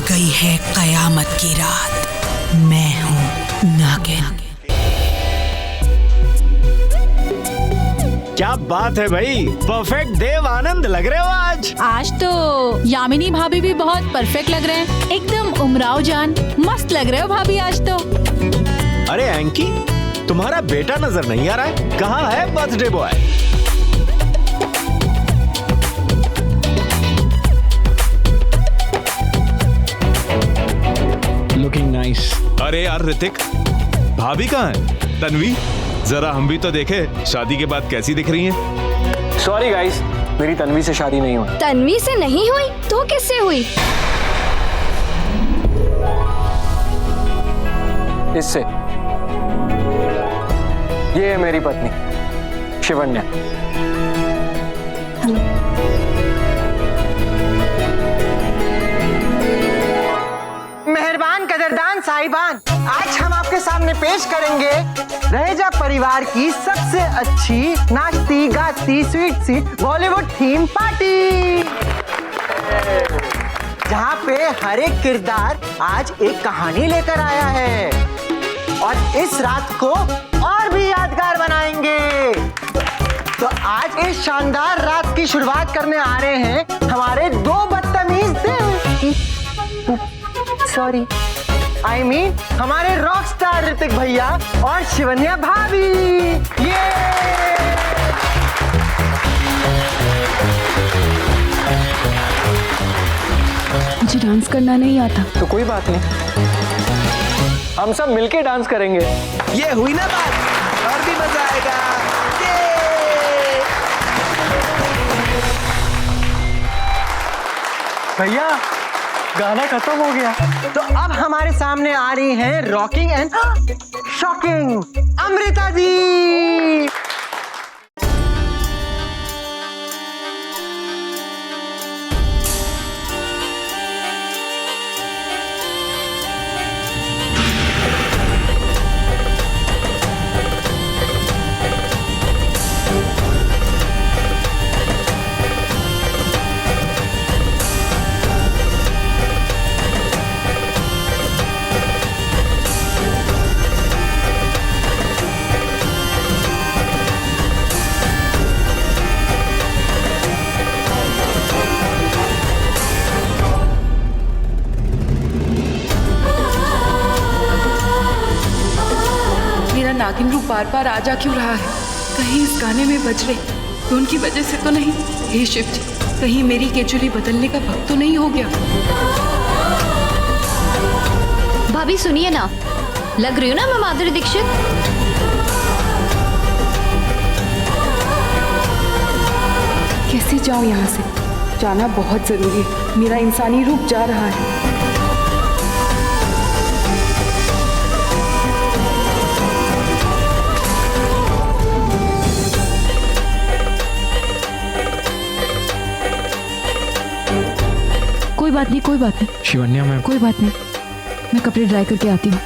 गई है कयामत की रात। मैं हूँ नागिन। क्या बात है भाई, परफेक्ट देव आनंद लग रहे हो आज। आज तो यामिनी भाभी भी बहुत परफेक्ट लग रहे हैं, एकदम उमराव जान, मस्त लग रहे हो भाभी आज तो। अरे एंकी, तुम्हारा बेटा नजर नहीं आ रहा है, कहाँ है बर्थडे बॉय? Looking nice. अरे यार ऋतिक, भाभी कहाँ है? तन्वी, जरा हम भी तो देखे शादी के बाद कैसी दिख रही हैं? सॉरी गाइस, मेरी तन्वी से शादी नहीं हुई। तन्वी से नहीं हुई तो किससे हुई? इससे। ये है मेरी पत्नी शिवन्या। मेहरबान कदरदान साहिबान, आज हम आपके सामने पेश करेंगे रहेजा परिवार की सबसे अच्छी नाचती गाती स्वीट सी बॉलीवुड थीम पार्टी, जहाँ पे हर एक किरदार आज एक कहानी लेकर आया है और इस रात को और भी यादगार बनाएंगे। तो आज इस शानदार रात की शुरुआत करने आ रहे हैं हमारे दो बदतमीज दिल, सॉरी आई मीन हमारे रॉक स्टार ऋतिक भैया और शिवन्या भाभी। ये मुझे डांस करना नहीं आता। तो कोई बात नहीं, हम सब मिलके डांस करेंगे। ये हुई ना बात, और भी मजा आएगा। भैया गाना खत्म हो गया, तो अब हमारे सामने आ रही हैं rocking and shocking Amrita ji. नागिन रूप बार बार आ जा क्यों रहा है? कहीं इस गाने में बज रहे तो उनकी वजह से तो नहीं? हे शिव जी, कहीं मेरी केचुली बदलने का वक्त तो नहीं हो गया? भाभी सुनिए ना, लग रही हो ना मैं माधुरी दीक्षित। कैसे जाऊं यहाँ से? जाना बहुत जरूरी है, मेरा इंसानी रूप जा रहा है। कोई बात नहीं, कोई बात नहीं शिवन्या मैम, कोई बात नहीं, मैं कपड़े ड्राई करके आती हूँ।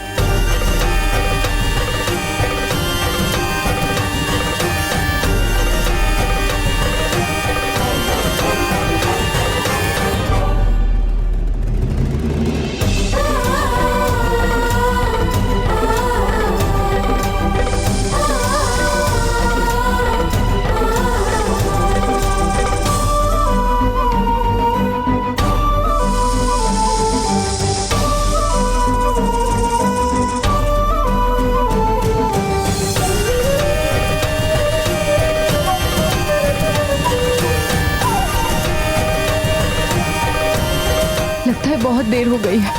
लगता है बहुत देर हो गई है,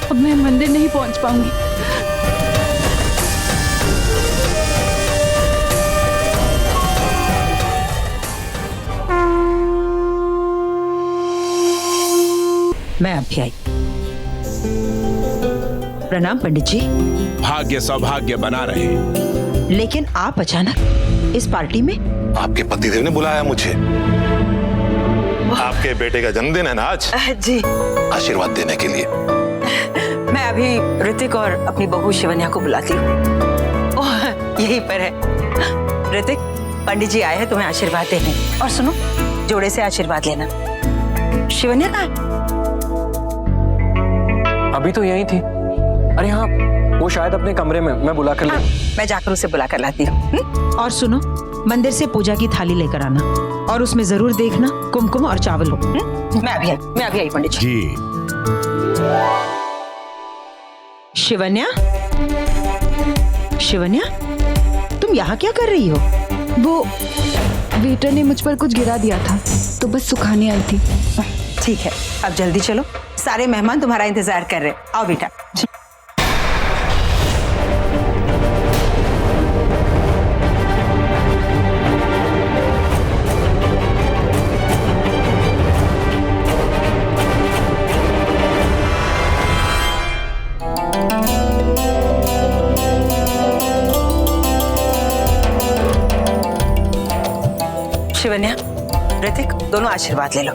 अब मैं मंदिर नहीं पहुंच पाऊंगी। मैं अभी आई। प्रणाम पंडित जी। भाग्य सौभाग्य बना रहे। लेकिन आप अचानक इस पार्टी में? आपके पतिदेव ने बुलाया मुझे। आपके बेटे का जन्मदिन है ना आज? जी। आशीर्वाद देने के लिए। मैं अभी ऋतिक और अपनी बहू शिवन्या को बुलाती हूँ। ओह, यहीं पर है। ऋतिक, पंडित जी आए हैं तुम्हें आशीर्वाद देने। और सुनो, जोड़े से आशीर्वाद लेना। शिवन्या कहाँ है? भाभी तो यही थी। अरे हाँ, वो शायद अपने कमरे में, मैं बुला कर मैं जाकर उसे बुला कर लाती हूँ। और सुनो, मंदिर से पूजा की थाली लेकर आना और उसमें जरूर देखना कुमकुम और चावल हो। मैं अभी आई पंडित जी। शिवन्या, शिवन्या, तुम यहाँ क्या कर रही हो? वो वेटर ने मुझ पर कुछ गिरा दिया था तो बस सुखाने आई थी। ठीक है, अब जल्दी चलो, सारे मेहमान तुम्हारा इंतजार कर रहे। आओ बेटा। शिवन्या, ऋतिक, दोनों आशीर्वाद ले लो।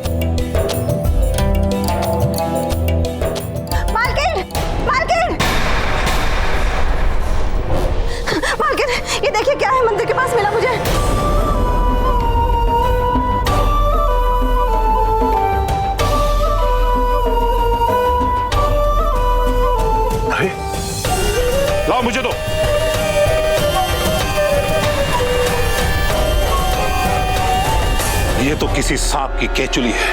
मालकिन, ये देखिए क्या है मंदिर के पास मिला मुझे। अरे लाओ मुझे दो। ये तो किसी सांप की केचुली है।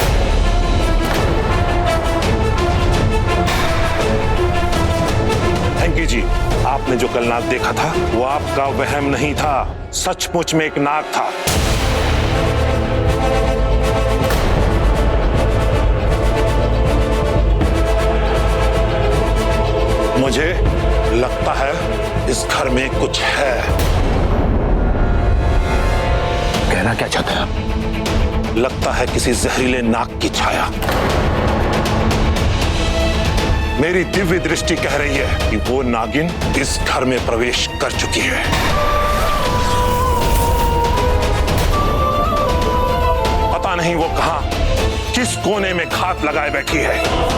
एंकी जी, आपने जो कल नाग देखा था वो आपका वहम नहीं था, सचमुच में एक नाग था। मुझे लगता है इस घर में कुछ है। कहना क्या चाहते हैं आप? लगता है किसी जहरीले नाग की छाया। मेरी दिव्य दृष्टि कह रही है कि वो नागिन इस घर में प्रवेश कर चुकी है। पता नहीं वो कहां, किस कोने में घात लगाए बैठी है।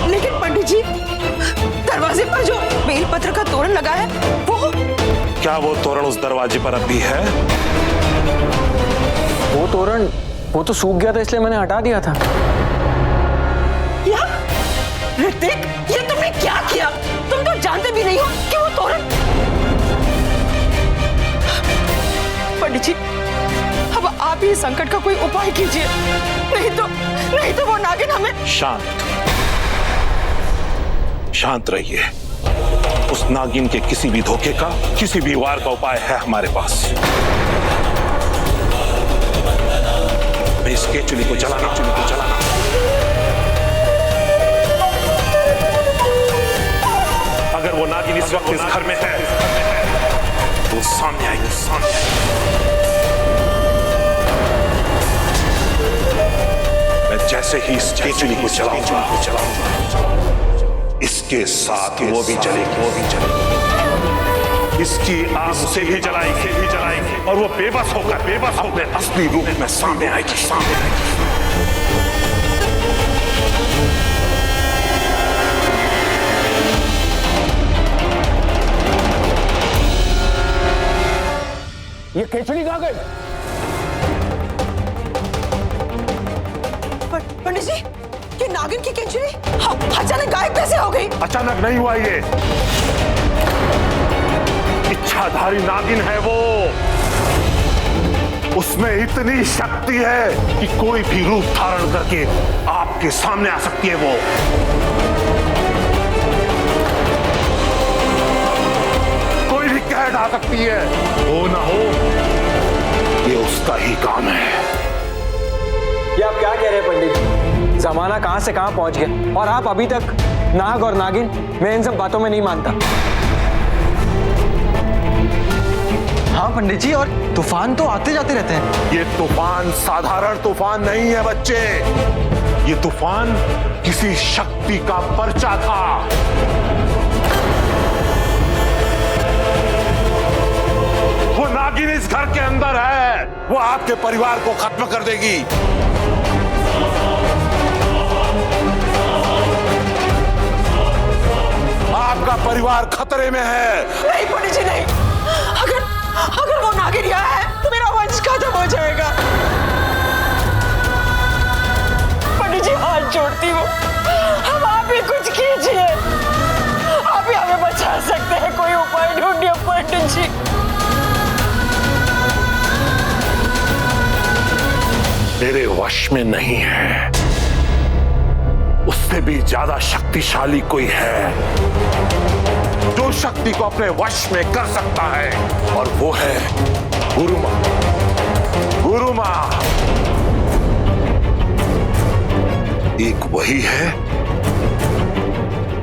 लेकिन पंडित जी, दरवाजे पर जो बेलपत्र का तोरण लगा है वो क्या वो तोरण उस दरवाजे पर अब भी है? वो तोरण, वो तो सूख गया था इसलिए मैंने हटा दिया था। क्या? ऋतिक, ये तुमने क्या किया? तुम तो जानते भी नहीं हो कि वो तोरण। पंडित जी, अब आप ही संकट का कोई उपाय कीजिए, नहीं तो वो नागिन हमें। शांत रहिए। उस नागिन के किसी भी धोखे का, किसी भी वार का उपाय है हमारे पास। मैं इस केचुली को जलाना। अगर वो नागिन इस वक्त इस घर में है तो सामने आएगी। मैं जैसे ही इस केचुली को जलाऊंगा, इसके साथ वो भी जलेगी। इसकी आग से ही जलाएगी और वो बेबस होकर अपने असली रूप में सामने आएगी। ये केचुली कहाँ गई? पंडित जी, ये नागिन की केचुली अचानक गायब कैसे हो गई? अचानक नहीं हुआ, ये इच्छाधारी नागिन है वो। उसमें इतनी शक्ति है कि कोई भी रूप धारण करके आपके सामने आ सकती है वो। कोई भी कह ढा सकती है। हो ना हो, ये उसका ही काम है। ये आप क्या कह रहे हैं पंडित जी? जमाना कहां से कहां पहुंच गया और आप अभी तक नाग और नागिन, मैं इन सब बातों में नहीं मानता। हाँ पंडित जी, और तूफान तो आते जाते रहते हैं। ये तूफान साधारण तूफान नहीं है बच्चे। ये तूफान किसी शक्ति का पर्चा था। वो नागिन इस घर के अंदर है। वो आपके परिवार को खत्म कर देगी। आपका परिवार खतरे में है। नहीं पंडित जी, नहीं। अगर वो नागिन यहाँ है तो मेरा वंश खत्म हो जाएगा। पंडित जी, हाथ जोड़ती हूँ, अब आप ही कुछ कीजिए। वश में नहीं है, उससे भी ज्यादा शक्तिशाली कोई है जो शक्ति को अपने वश में कर सकता है, और वो है गुरुमा। गुरुमा एक वही है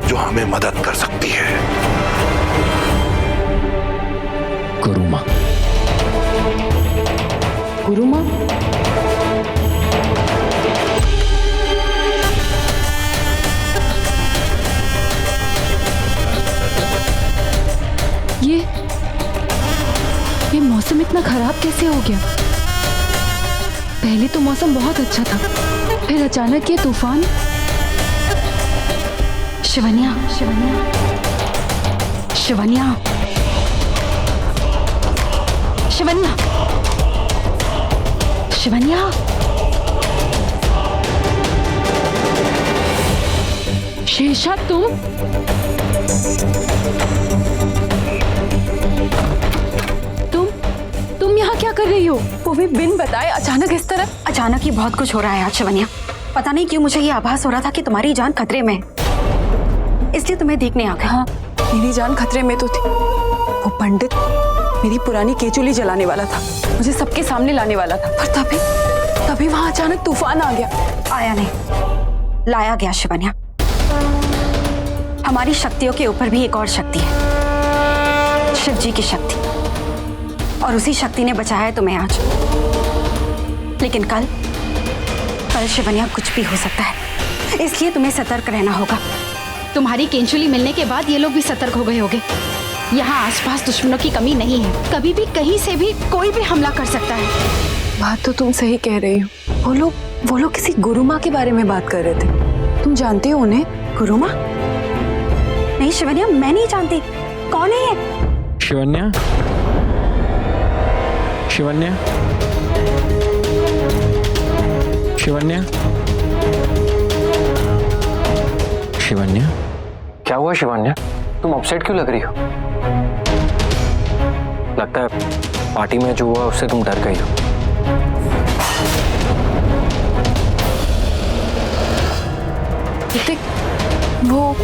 जो हमें मदद कर सकती है। गुरुमा। गुरुमा? ये मौसम इतना खराब कैसे हो गया? पहले तो मौसम बहुत अच्छा था, फिर अचानक ये तूफान। शिवन्या, शिवन्या, शिवन्या, शिवन्या, शिवन्या, शेषा तुम यहाँ क्या कर रही हो? वो भी बिन बताए अचानक इस तरह? अचानक ही बहुत कुछ हो रहा है आज शिवन्या। पता नहीं क्यों मुझे ये आभास हो रहा था कि तुम्हारी जान खतरे में है, इसलिए तुम्हें देखने आ गई। हाँ, मेरी जान खतरे में तो थी। वो पंडित मेरी पुरानी केचुली जलाने वाला था, मुझे सबके सामने लाने वाला था, पर तभी वहां अचानक तूफान आ गया। आया नहीं, लाया गया शिवन्या। हमारी शक्तियों के ऊपर भी एक और शक्ति है, शिव जी की शक्ति, और उसी शक्ति ने बचाया है तुम्हें आज। लेकिन कल शिवन्या कुछ भी हो सकता है, इसलिए तुम्हें सतर्क रहना होगा। तुम्हारी केंचुली मिलने के बाद ये लोग भी सतर्क हो गए होंगे। यहाँ आसपास दुश्मनों की कमी नहीं है, कभी भी कहीं से भी कोई भी हमला कर सकता है। बात तो तुम सही कह रही हो। वो लोग किसी गुरुमा के बारे में बात कर रहे थे। तुम जानते हो उन्हें? गुरुमा? नहीं शिवन्या, मैं नहीं जानती। कौन है ये? शिवन्या, शिवन्या, शिवन्या, शिवन्या, क्या हुआ शिवन्या? तुम अपसेट क्यों लग रही हो? लगता है पार्टी में जो हुआ उससे तुम डर गई हो। वो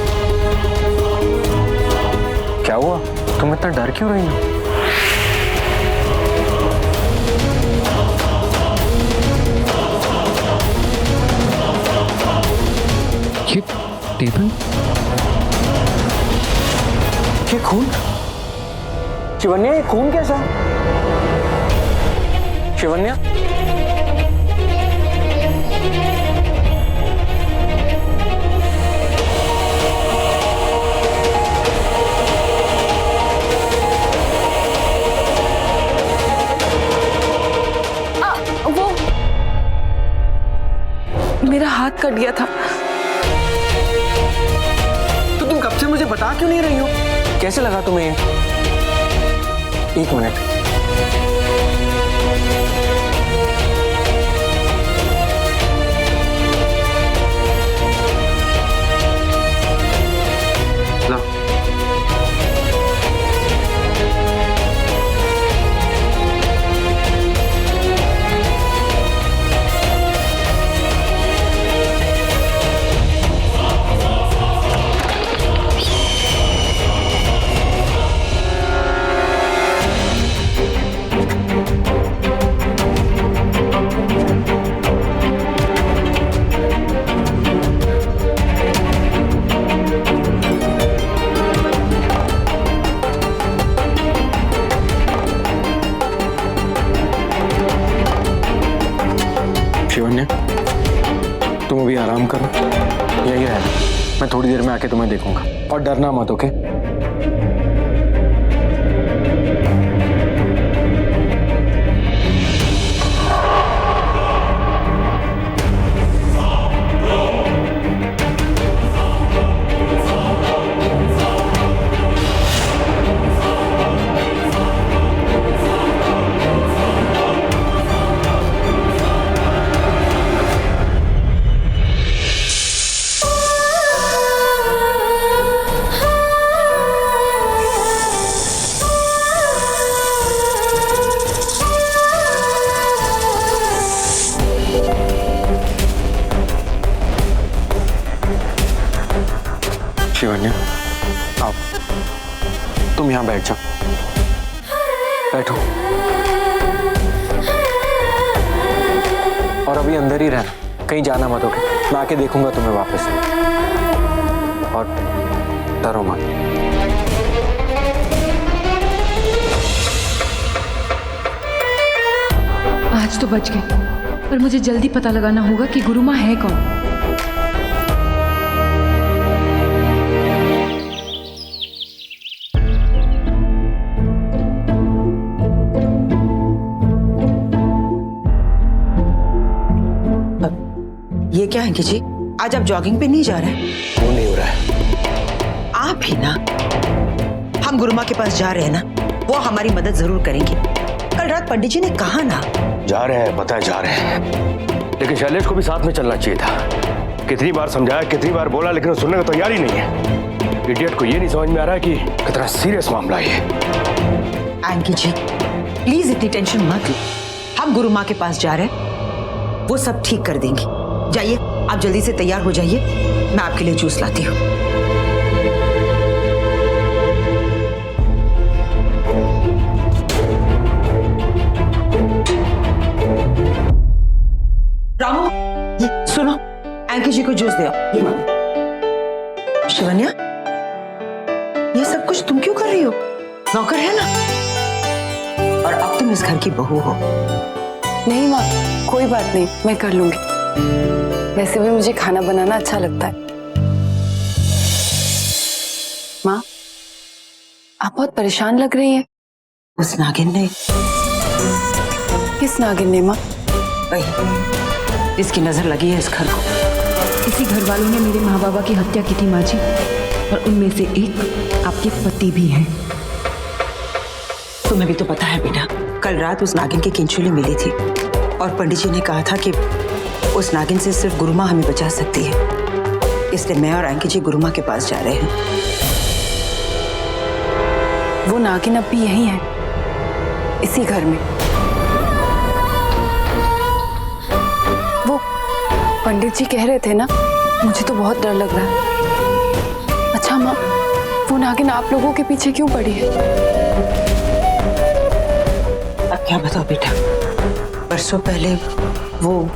क्या हुआ? तुम इतना डर क्यों रही हो? ये टेबल, ये खून? शिवन्या, ये खून कैसा? शिवन्या, वो मेरा हाथ कट गया था। तो तुम कब से मुझे बता क्यों नहीं रही हो? कैसे लगा तुम्हें? एक मिनट। ला। शिवन्या, तुम अभी आराम करो, यही है। मैं थोड़ी देर में आके तुम्हें देखूंगा, और डरना मत, ओके? शिवन्या, आओ, तुम यहाँ बैठ जाओ। बैठो। और अभी अंदर ही रहना, कहीं जाना मत, ओके? मैं आके देखूंगा तुम्हें वापस। और डरो मत। आज तो बच गए, पर मुझे जल्दी पता लगाना होगा कि गुरु माँ है कौन। ये क्या है कि जी, आज आप जॉगिंग पे नहीं जा रहे हैं? वो नहीं हो रहा है। आप ही ना, हम गुरुमा के पास जा रहे हैं ना, वो हमारी मदद जरूर करेंगे। कल रात पंडित जी ने कहा ना। जा रहे हैं, पता है जा रहे हैं, लेकिन शैलेश को भी साथ में चलना चाहिए था। कितनी बार समझाया, कितनी बार बोला, लेकिन वो सुनने को तैयार ही नहीं है। इडियट को ये नहीं समझ में आ रहा है कि कितना सीरियस मामला है ये। एंकी जी, प्लीज इतनी टेंशन मत लो। हम गुरुमा के पास जा रहे हैं, वो सब ठीक कर देंगे। जाइए, आप जल्दी से तैयार हो जाइए, मैं आपके लिए जूस लाती हूँ। रामू, ये सुनो, एंकी जी को जूस दे आओ। शिवन्या, ये सब कुछ तुम क्यों कर रही हो? नौकर है ना, और अब तुम इस घर की बहू हो। नहीं माँ, कोई बात नहीं, मैं कर लूंगी। वैसे भी मुझे खाना बनाना अच्छा लगता है। माँ, आप बहुत परेशान लग रही हैं। उस नागिन ने। किस नागिन ने माँ? वही, इसकी नजर लगी है इस घर को। इसी घर वालों ने मेरे माँ बाबा की हत्या की थी माँ जी, और उनमें से एक आपके पति भी हैं। तुम्हें भी तो पता है बेटा, कल रात उस नागिन की किंचुली मिली थी, और पंडित जी ने कहा था कि उस नागिन से सिर्फ गुरुमा हमें बचा सकती है। इसलिए मैं और एंकी जी गुरुमा के पास जा रहे हैं। वो नागिन अब भी यही है, इसी घर में। वो पंडित जी कह रहे थे ना, मुझे तो बहुत डर लग रहा है। अच्छा माँ, वो नागिन आप लोगों के पीछे क्यों पड़ी है? अब क्या बताओ बेटा, बरसों पहले वो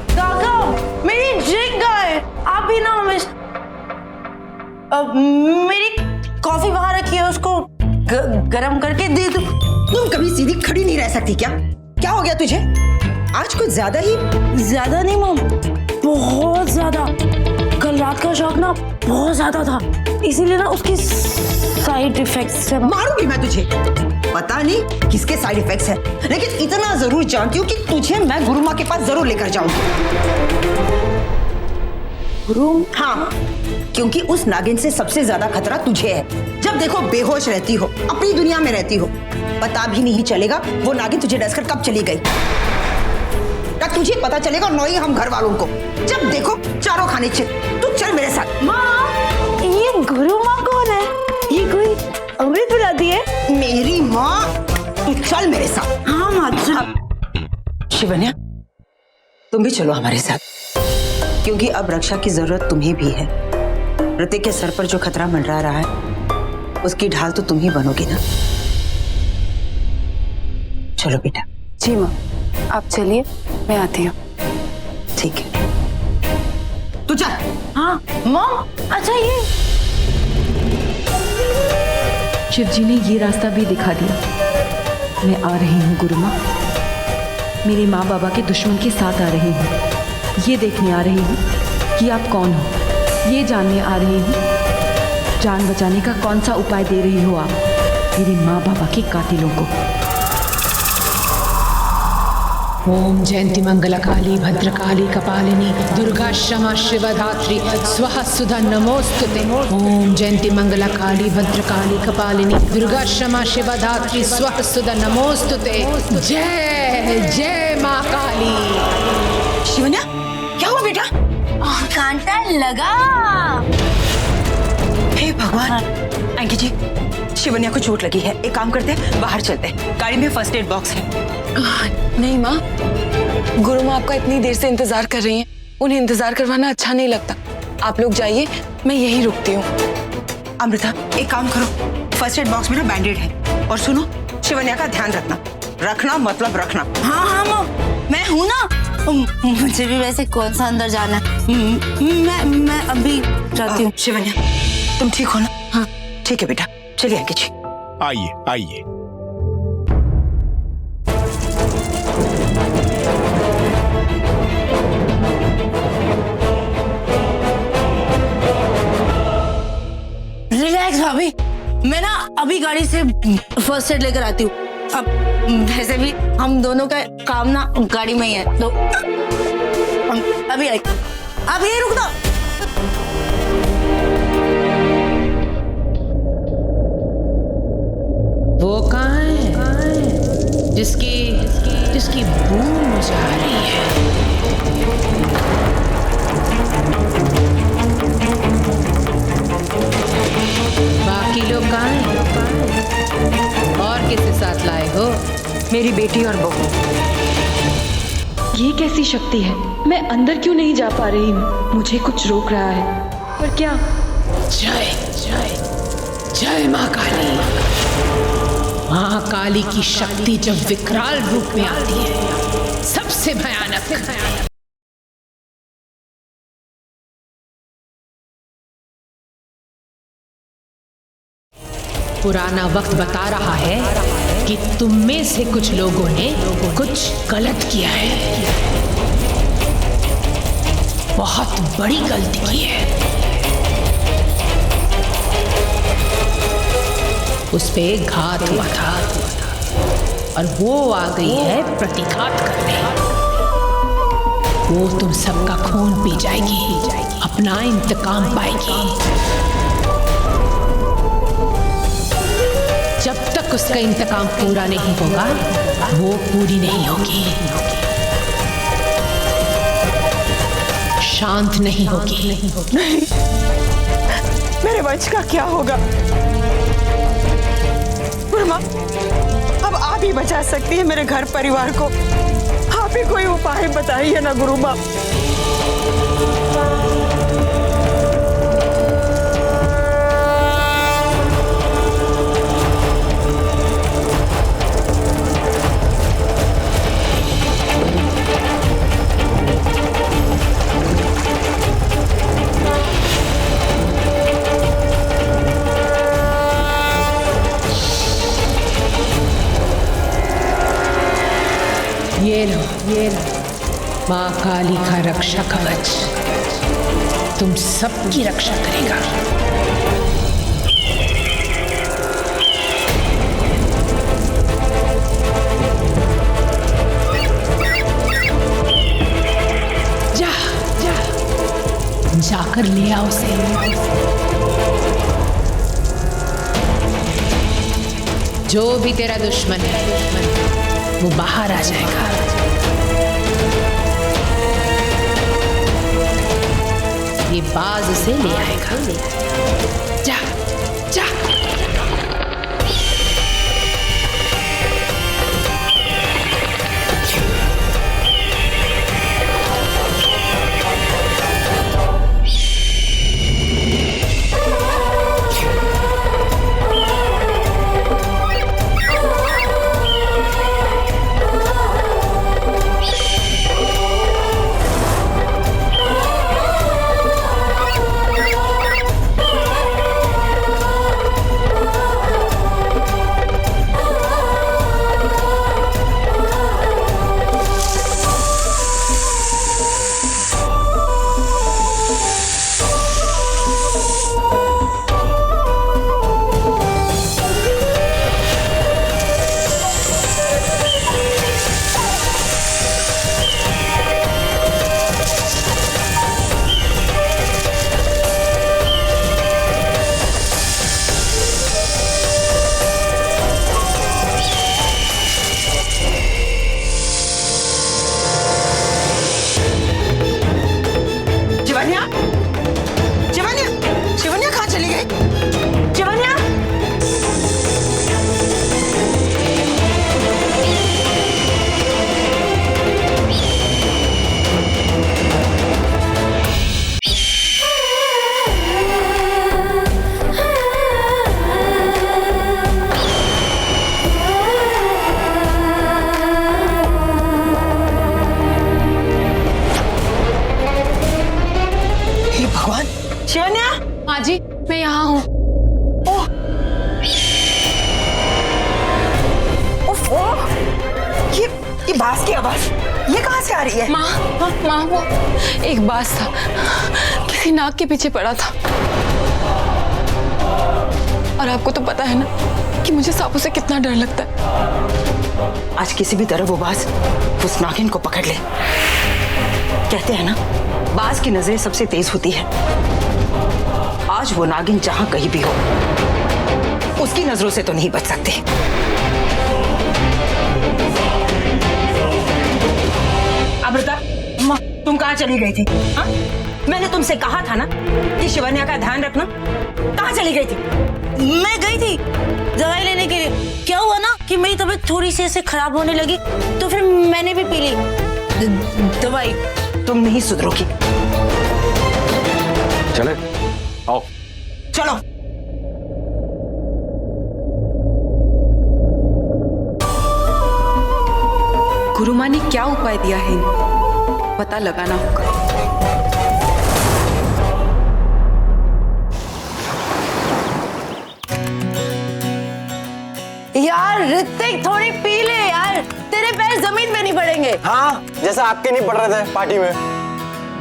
मेरी ड्रिंक है, आप भी ना मेरी कॉफी वहां रखी है, उसको गरम करके दे दो। तुम कभी सीधी खड़ी नहीं रह सकती क्या? क्या हो गया तुझे? आज कुछ ज्यादा ही। ज्यादा नहीं मॉम, बहुत ज्यादा। कल रात का शौक ना बहुत ज्यादा था, इसीलिए ना उसकी साइड इफेक्ट्स है। मारूंगी मैं तुझे, पता नहीं किसके साइड इफेक्ट्स है, लेकिन इतना जरूर जानती हूँ कि तुझे मैं गुरुमा के पास जरूर लेकर जाऊंगी। गुरु? हाँ, क्योंकि उस नागिन से सबसे ज्यादा खतरा तुझे है। जब देखो बेहोश रहती हो, अपनी दुनिया में रहती हो, पता भी नहीं चलेगा वो नागिन तुझे डसकर कब चली गई। तब तुझे पता चलेगा, और नहीं हम घर वालों को। जब देखो चारों खाने चित। तू चल मेरे साथ। माँ, ये गुरु माँ कौन है? ये कोई अमृत बुलाती है? मेरी माँ। तू चल मेरे साथ। हाँ माँ, चल। शिवन्या, तुम भी चलो हमारे साथ, क्योंकि अब रक्षा की जरूरत तुम्हें भी है। ऋतिक के सर पर जो खतरा मंडरा रहा है, उसकी ढाल तो तुम ही बनोगी ना। चलो बेटा। जी माँ, आप चलिए, मैं आती हूँ। ठीक है, तू चल। हाँ मॉम, अच्छा ये शिव जी ने ये रास्ता भी दिखा दिया। मैं आ रही हूँ गुरु माँ, मेरे माँ बाबा के दुश्मन के साथ आ रही हूँ। ये देखने आ रही हूँ कि आप कौन हो, ये जानने आ रही हूँ जान बचाने का कौन सा उपाय दे रही हो आप मेरी माँ बाबा के कातिलों को। ओम जयंती मंगला काली भद्रकाली कपालिनी दुर्गा क्षमा शिवधात्री स्वाहा सुधा नमोस्तुते। ओम जयंती मंगला काली भद्रकाली कपालिनी दुर्गा क्षमा शिवधात्री स्वाहा सुधा नमोस्तुते। जय जय माँ काली। शिवन्या, क्या हुआ बेटा? कांटा लगा। हे भगवान। एंकी जी, शिवन्या को चोट लगी है। एक काम करते हैं, बाहर चलते हैं, गाड़ी में फर्स्ट एड बॉक्स है। नहीं माँ, गुरु माँ आपका इतनी देर से इंतजार कर रही हैं, उन्हें इंतजार करवाना अच्छा नहीं लगता। आप लोग जाइए, मैं यहीं रुकती हूँ। अमृता एक काम करो, फर्स्ट एड बॉक्स में ना बैंडेड है, और सुनो शिवन्या का ध्यान रखना मतलब रखना। हाँ हाँ माँ, मैं हूँ ना। मुझे भी वैसे कौन सा अंदर जाना है। मैं अभी जाती हूँ। शिवन्या तुम ठीक हो ना? हाँ ठीक है बेटा, चलिए आगे जी। आइए आइए। रिलैक्स भाभी, मैं ना अभी गाड़ी से फर्स्ट एड लेकर आती हूँ। अब वैसे भी हम दोनों का काम ना गाड़ी में ही है, तो अभी आई। अब यही रुक दो। वो कहाँ है जिसकी बू मुझे आ रही है? बाकी लोग कहाँ हैं? और किसके साथ लाए हो? मेरी बेटी और बहू। ये कैसी शक्ति है? मैं अंदर क्यों नहीं जा पा रही हूँ? मुझे कुछ रोक रहा है, पर क्या? जय जय जय माँ काली। माँ काली की शक्ति जब विकराल रूप में आती है, सबसे भयानक। पुराना वक्त बता रहा है कि तुम में से कुछ लोगों ने कुछ गलत किया है, बहुत बड़ी गलती की है। उस पे घात हुआ था और वो आ गई है प्रतिघात करने। वो तुम सबका खून पी जाएगी, अपना इंतकाम पाएगी। जब तक उसका इंतकाम पूरा नहीं होगा, वो पूरी नहीं होगी, शांत नहीं होगी। नहीं, मेरे वंश का क्या होगा? गुरुमा, अब आप ही बचा सकती है मेरे घर परिवार को। आप ही कोई उपाय बताइए ना गुरुमा। ये लो माँ काली का रक्षा कवच तुम सबकी रक्षा करेगा। जाकर ले आओ उसे। जो भी तेरा दुश्मन है वो बाहर आ जाएगा। ये बाज उसे ले आएगा। जा जा। मैं यहाँ हूँ। ये बांस की आवाज ये कहाँ से आ रही है? माँ वो एक बांस था, किसी नाग के पीछे पड़ा था। और आपको तो पता है ना कि मुझे सांपों से कितना डर लगता है। आज किसी भी तरह वो बांस उस नागिन को पकड़ ले। कहते हैं ना, बांस की नजरें सबसे तेज होती है। आज वो नागिन जहां कहीं भी हो, उसकी नजरों से तो नहीं बच सकते। अमृता, तुम कहाँ चली गई थी? हा? मैंने तुमसे कहा था ना कि शिवन्या का ध्यान रखना। कहाँ चली गई थी? मैं गई थी दवाई लेने के लिए। क्या हुआ ना कि मेरी तबीयत थोड़ी सी ऐसे खराब होने लगी, तो फिर मैंने भी पी ली दवाई। तुम नहीं सुधरोगी। चले आओ। चलो। गुरु माँ ने क्या उपाय दिया है, पता लगाना होगा। यार ऋतिक, थोड़ी पी ले यार, तेरे पैर जमीन पे नहीं पड़ेंगे। हाँ, जैसा आपके नहीं पड़ रहे थे पार्टी में।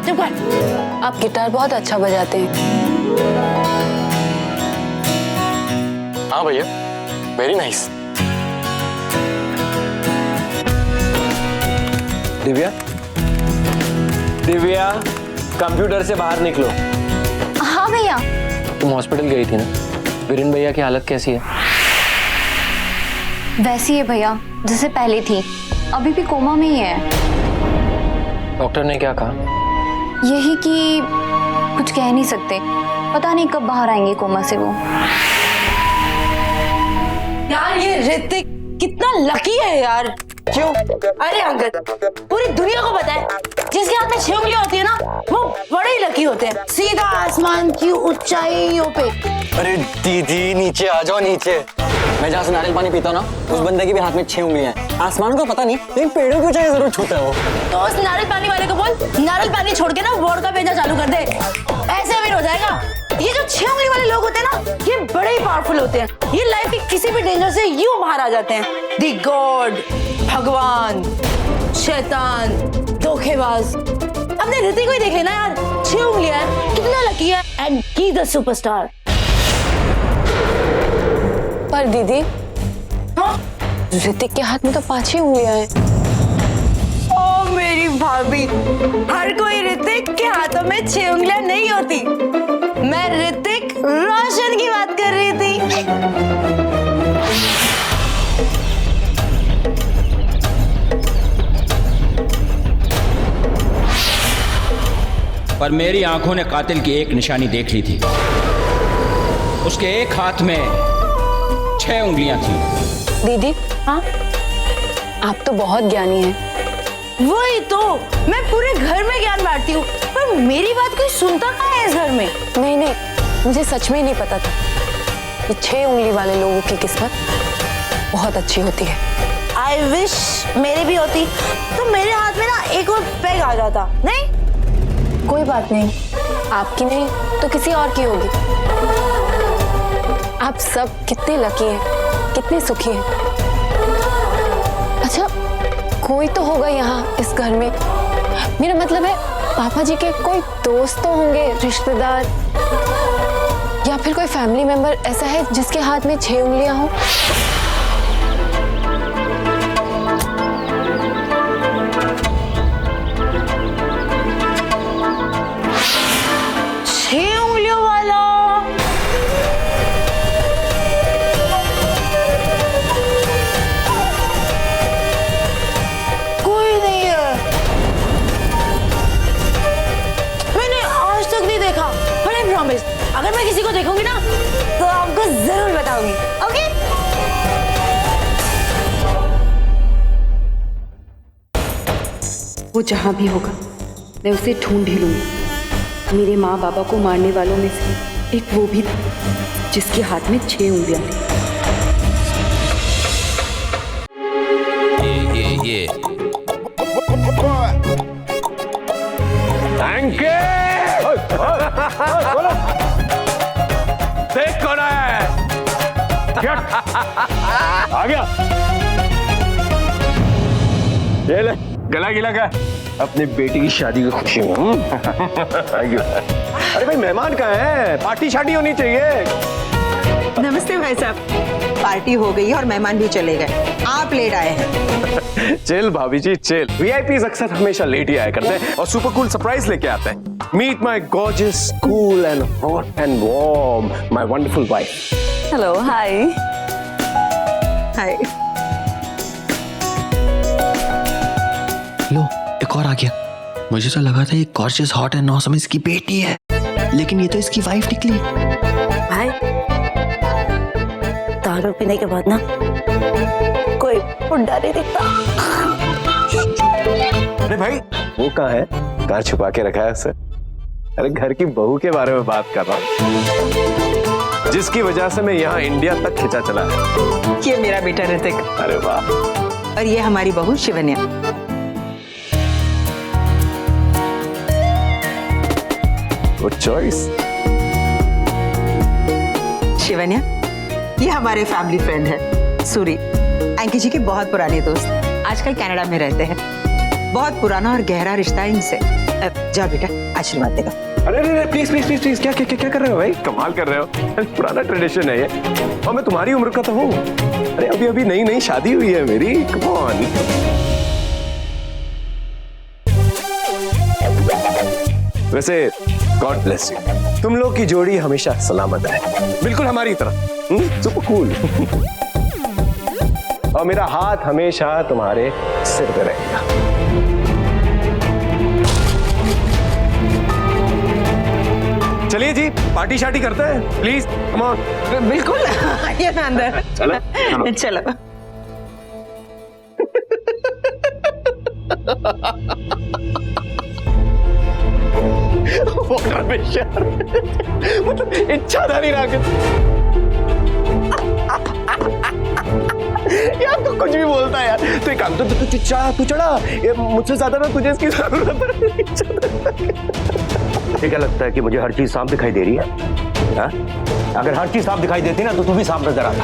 चुप कर। आप गिटार बहुत अच्छा बजाते हैं। हाँ भैया, very nice. Divya, Divya, computer से बाहर निकलो। हाँ भैया। तुम हॉस्पिटल गई थी ना, वीरेन भैया की हालत कैसी है? वैसी है भैया जैसे पहले थी, अभी भी कोमा में ही है। डॉक्टर ने क्या कहा? यही कि कुछ कह नहीं सकते, पता नहीं कब बाहर आएंगे कोमा से वो। यार ये ऋतिक कितना लकी है यार। क्यों? अरे अंगद, पूरी दुनिया को पता है जिसके हाथ में 6 उंगलियां होती है ना, वो बड़े ही लकी होते हैं। सीधा आसमान की ऊंचाइयों पे। अरे दीदी, नीचे आ जाओ नीचे। मैं जहाँ से नारियल पानी पीता हूँ ना, उस बंदे की भी हाथ में 6 उंगलियां हैं। आसमान को पता नहीं, लेकिन पेड़ों की ऊंचाई जरूर छूता है वो। तो उस नारियल पानी वाले को बोल, नारियल पानी छोड़ के ना वोडका बेचना चालू कर दे, ऐसे अमीर हो जाएगा। ये जो 6 उंगली वाले लोग होते हैं ना, ये बड़े ही पावरफुल होते हैं। ये लाइफ के किसी भी डेंजर से यूं बाहर आ जाते हैं। दी गॉड, भगवान, शैतान, धोखेबाज। अपने ऋतिक को ही देख लेना यार, 6 उंगलियां हैं, कितना लकी है। And he the superstar. पर दीदी, ऋतिक के हाथ में तो 5 ही उंगलियां हैं। ओ मेरी भाभी, हर कोई ऋतिक के हाथों में 6 उंगलियां नहीं होती। मैं ऋतिक रोशन की बात कर रही थी। पर मेरी आंखों ने कातिल की एक निशानी देख ली थी। उसके एक हाथ में 6 उंगलियां थी। दीदी, हाँ, आप तो बहुत ज्ञानी हैं। वही तो, मैं पूरे घर में ज्ञान बांटती हूँ, पर मेरी बात कोई सुनता कहाँ है इस घर में। नहीं, मुझे सच में नहीं पता था कि 6 उंगली वाले लोगों की किस्मत बहुत अच्छी होती है। आई विश मेरी भी होती, तो मेरे हाथ में ना एक और पैग आ जाता। नहीं, कोई बात नहीं, आपकी नहीं तो किसी और की होगी। आप सब कितने लकी हैं, कितने सुखी हैं। अच्छा, कोई तो होगा यहाँ इस घर में। मेरा मतलब है, पापा जी के कोई दोस्त तो होंगे, रिश्तेदार, या फिर कोई फैमिली मेंबर ऐसा है जिसके हाथ में 6 उंगलियां हो। अगर मैं किसी को देखूंगी ना, तो आपको जरूर बताऊंगी। ओके? वो जहां भी होगा, मैं उसे ढूंढ ही लूंगी। मेरे माँ बाबा को मारने वालों में से एक वो भी था जिसके हाथ में 6 उंगलियां थी। ये आ गया। ये ले, गला गिला का अपनी बेटी की शादी की खुशी में। अरे भाई मेहमान कहाँ है? पार्टी शादी होनी चाहिए। नमस्ते भाई साहब, पार्टी हो गई है और मेहमान भी चले गए, आप लेट आए हैं। चिल भाभी जी चिल। वीआईपीज़ अक्सर हमेशा लेट ही आया करते हैं और सुपर कूल सरप्राइज लेके आते हैं। Meet my gorgeous, cool and hot and warm my wonderful wife. Hello, hi. Hi. लो, एक और आ गया। मुझे तो लगा था ये गॉर्जियस, हॉट एंड ऑसम इसकी बेटी है, लेकिन ये तो इसकी वाइफ निकली। भाई, दारू पीने के बाद ना कोई बुड्ढा नहीं दिखता। अरे भाई, वो कहाँ है? कहाँ छुपा के रखा है उसे? अरे घर की बहू के बारे में बात कर रहा हूँ, जिसकी वजह से मैं यहाँ इंडिया तक खिंचा चला है। ये मेरा बेटा ऋतिक। अरे वाह। और ये हमारी बहू शिवन्या। Good choice. शिवन्या, ये हमारे फैमिली फ्रेंड है सूरी, एंकी जी के बहुत पुराने दोस्त, आजकल कनाडा में रहते हैं। बहुत पुराना और गहरा रिश्ता है इनसे। जा बेटा, आशीर्वाद देगा। अरे प्लीज प्लीज प्लीज प्लीज, क्या क्या क्या कर रहे हो भाई? कमाल कर रहे हो। पुराना ट्रेडिशन है ये, और मैं तुम्हारी उम्र का तो हूँ। अरे अभी अभी नई नई शादी हुई है मेरी। Come on. वैसे गॉड ब्लेस यू, तुम लोग की जोड़ी हमेशा सलामत है, बिल्कुल हमारी तरह। Super cool. और मेरा हाथ हमेशा तुम्हारे सिर पे रहेगा। चलिए जी, पार्टी शार्टी करते हैं, प्लीज कम ऑन। बिल्कुल, आइए ना अंदर। चलो चलो। मतलब इच्छाधारी राकेश यार, तू कुछ भी बोलता है यार। तो एक काम तो तू चढ़ा, ये मुझसे ज्यादा ना तुझे इसकी जरूरत है। क्या लगता है कि मुझे हर चीज सांप दिखाई दे रही है? हा? अगर हर चीज सांप दिखाई देती ना तो तू भी सांप नजर आता।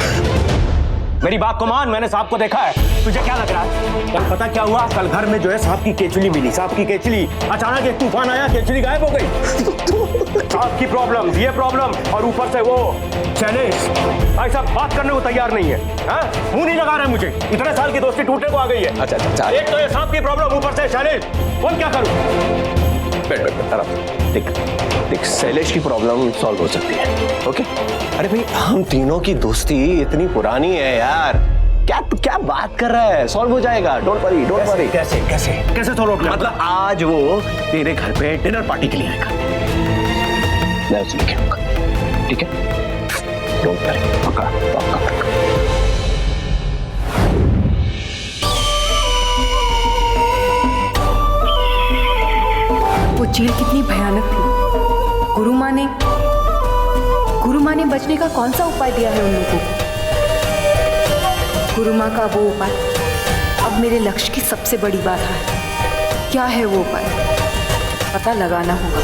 मेरी बात को मान, मैंने सांप को देखा है। तुझे क्या लग रहा है? कल पता क्या हुआ? कल घर में जो है सांप की केचुली मिली, सांप की केचुली। अचानक एक तूफान आया, केचुली गायब हो गई। सांप की प्रॉब्लम, ये प्रॉब्लम, और ऊपर से वो शैलेश भाई साहब बात करने को तैयार नहीं है। मुंह नहीं लगा रहे मुझे। इतने साल की दोस्ती टूटने को आ गई है। अच्छा। एक तो ये सांप की प्रॉब्लम, ऊपर से शैलेश। कौन क्या करूं? देख, शैलेश की प्रॉब्लम सॉल्व हो सकती है। ओके? अरे भाई, हम तीनों की दोस्ती इतनी पुरानी है यार। क्या बात कर रहा है? सॉल्व हो जाएगा। Don't worry, don't worry. कैसे सॉल्व होगा? मतलब आज वो तेरे घर पे डिनर पार्टी के लिए आएगा, मैं उसे लेके आऊंगा। ठीक है? Don't worry. पक्का। वो चील कितनी भयानक थी। गुरु माँ ने बचने का कौन सा उपाय दिया है उन लोगों को? गुरु माँ का वो उपाय अब मेरे लक्ष्य की सबसे बड़ी बात है। क्या है वो उपाय? पता लगाना होगा।